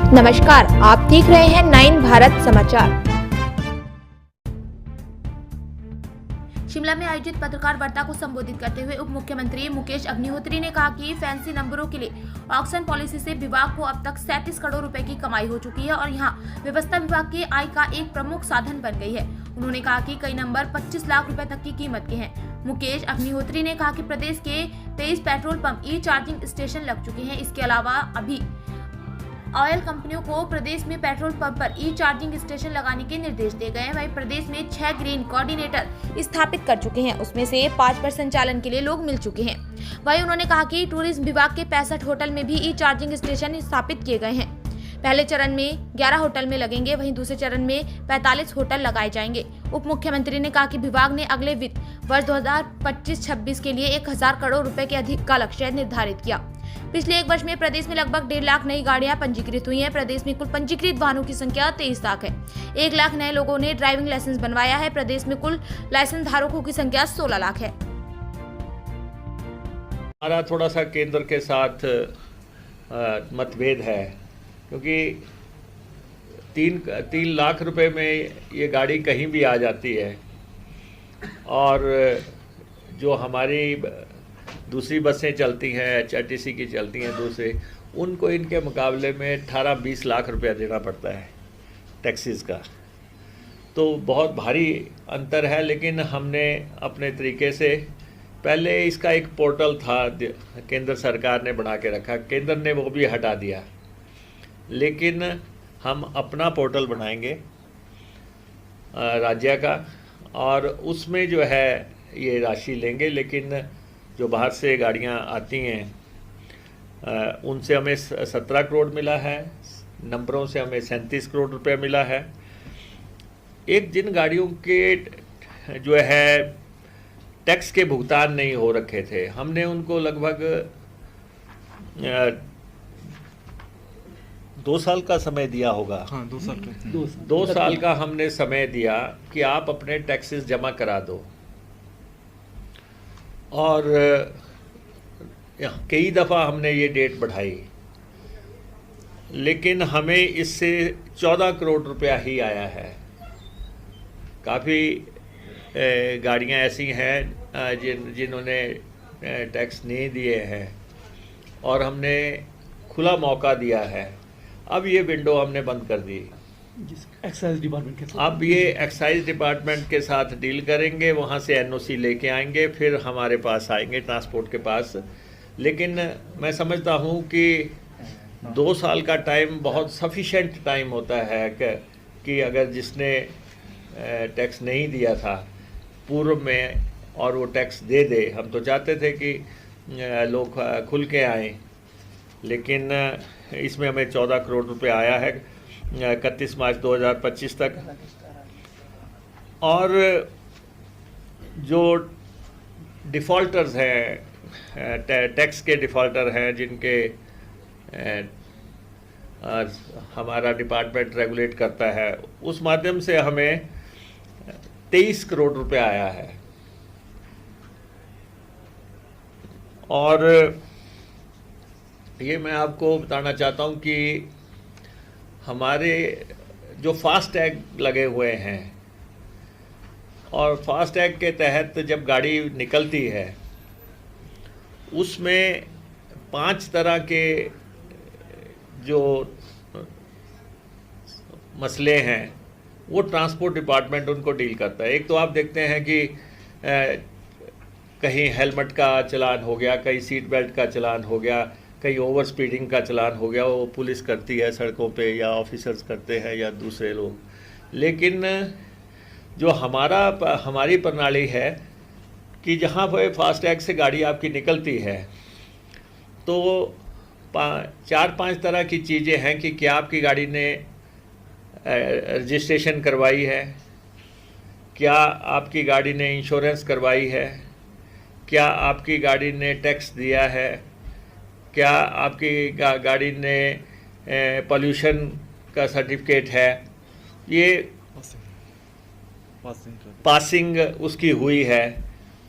नमस्कार, आप देख रहे हैं 9 भारत समाचार। शिमला में आयोजित पत्रकार वार्ता को संबोधित करते हुए उप मुख्यमंत्री मुकेश अग्निहोत्री ने कहा कि फैंसी नंबरों के लिए ऑक्शन पॉलिसी से विभाग को अब तक 37 करोड़ रुपए की कमाई हो चुकी है और यहां व्यवस्था विभाग की आय का एक प्रमुख साधन बन गई है। उन्होंने कहा कि कई नंबर 25 लाख रुपए तक की कीमत के हैं। मुकेश अग्निहोत्री ने कहा कि प्रदेश के 23 petrol pump e charging station लग चुके हैं। इसके अलावा अभी ऑयल कंपनियों को प्रदेश में पेट्रोल पंप पर ई चार्जिंग स्टेशन लगाने के निर्देश दिए गए हैं। वहीं प्रदेश में 6 ग्रीन कोऑर्डिनेटर स्थापित कर चुके हैं, उसमें से 5 पर संचालन के लिए लोग मिल चुके हैं। वहीं उन्होंने कहा कि टूरिज्म विभाग के 65 होटल में भी ई चार्जिंग स्टेशन स्थापित किए गए हैं। पहले चरण में 11 होटल में लगेंगे, वहीं दूसरे चरण में 45 होटल लगाए जाएंगे। उप मुख्यमंत्री ने कहा कि विभाग ने अगले वित्त वर्ष 2025-26 के लिए 1000 करोड़ रुपए के अधिक का लक्ष्य निर्धारित किया। पिछले एक वर्ष में प्रदेश में लगभग 1.5 लाख नई गाड़ियां पंजीकृत हुई हैं। प्रदेश में कुल पंजीकृत वाहनों की संख्या 23 लाख है। 1 लाख नए लोगों ने ड्राइविंग लाइसेंस बनवाया है। प्रदेश में कुल लाइसेंस धारकों की संख्या 16 लाख है। हमारा थोड़ा सा केंद्र के साथ मतभेद है, क्योंकि 3 लाख रुपए में ये गाड़ी कहीं भी आ जाती है और जो हमारी दूसरी बसें चलती हैं, HRTC की चलती हैं दूसरे, उनको इनके मुकाबले में 18-20 लाख रुपया देना पड़ता है टैक्सीज़ का। तो बहुत भारी अंतर है। लेकिन हमने अपने तरीके से पहले इसका एक पोर्टल था, केंद्र सरकार ने बना के रखा, केंद्र ने वो भी हटा दिया। लेकिन हम अपना पोर्टल बनाएंगे राज्य का और उसमें जो है ये राशि लेंगे। लेकिन जो बाहर से गाड़ियां आती हैं उनसे हमें 17 करोड़ मिला है, नंबरों से हमें 37 करोड़ रुपए मिला है। एक जिन गाड़ियों के जो है टैक्स के भुगतान नहीं हो रखे थे, हमने उनको लगभग 2 साल का समय दिया होगा। हाँ, 2 साल का। 2 साल का हमने समय दिया कि आप अपने टैक्सेस जमा करा दो। और कई दफ़ा हमने ये डेट बढ़ाई, लेकिन हमें इससे 14 करोड़ रुपया ही आया है। काफ़ी गाड़ियां ऐसी हैं जिन्होंने टैक्स नहीं दिए हैं और हमने खुला मौका दिया है। अब ये विंडो हमने बंद कर दी। एक्साइज डिपार्टमेंट के साथ अब ये एक्साइज डिपार्टमेंट के साथ डील करेंगे, वहाँ से NOC लेके आएंगे, फिर हमारे पास आएंगे ट्रांसपोर्ट के पास। लेकिन मैं समझता हूँ कि 2 साल का टाइम बहुत सफिशेंट टाइम होता है कि अगर जिसने टैक्स नहीं दिया था पूर्व में और वो टैक्स दे दे। हम तो चाहते थे कि लोग खुल के आएँ, लेकिन इसमें हमें 14 करोड़ रुपए आया है 31 मार्च 2025 तक। और जो डिफ़ॉल्टर्स हैं, टैक्स के डिफ़ॉल्टर हैं, जिनके हमारा डिपार्टमेंट रेगुलेट करता है, उस माध्यम से हमें 23 करोड़ रुपए आया है। और ये मैं आपको बताना चाहता हूँ कि हमारे जो फास्टैग लगे हुए हैं और फास्टैग के तहत जब गाड़ी निकलती है उसमें 5 तरह के जो मसले हैं वो ट्रांसपोर्ट डिपार्टमेंट उनको डील करता है। एक तो आप देखते हैं कि कहीं हेलमेट का चलान हो गया, कहीं सीट बेल्ट का चलान हो गया, कहीं ओवर स्पीडिंग का चलान हो गया, वो पुलिस करती है सड़कों पे या ऑफिसर्स करते हैं या दूसरे लोग। लेकिन जो हमारी प्रणाली है कि जहाँ पर फास्टैग से गाड़ी आपकी निकलती है तो 4-5 तरह की चीज़ें हैं कि क्या आपकी गाड़ी ने रजिस्ट्रेशन करवाई है, क्या आपकी गाड़ी ने इंश्योरेंस करवाई है, क्या आपकी गाड़ी ने टैक्स दिया है, क्या आपकी गाड़ी ने पोल्यूशन का सर्टिफिकेट है, ये पासिंग उसकी हुई है।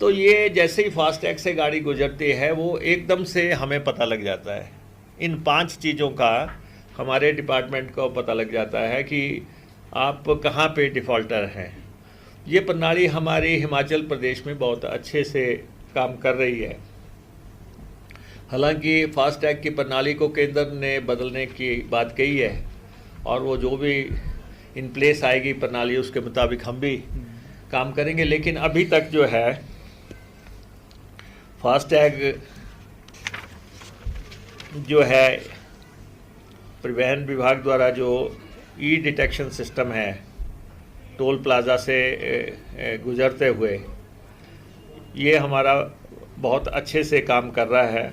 तो ये जैसे ही फास्टैग से गाड़ी गुजरती है वो एकदम से हमें पता लग जाता है। इन 5 चीज़ों का हमारे डिपार्टमेंट को पता लग जाता है कि आप कहाँ पे डिफ़ॉल्टर हैं। ये प्रणाली हमारी हिमाचल प्रदेश में बहुत अच्छे से काम कर रही है। हालांकि फास्टैग की प्रणाली को केंद्र ने बदलने की बात कही है और वो जो भी इन प्लेस आएगी प्रणाली उसके मुताबिक हम भी काम करेंगे, लेकिन अभी तक जो है फास्टैग जो है परिवहन विभाग द्वारा जो ई डिटेक्शन सिस्टम है टोल प्लाज़ा से गुज़रते हुए, ये हमारा बहुत अच्छे से काम कर रहा है।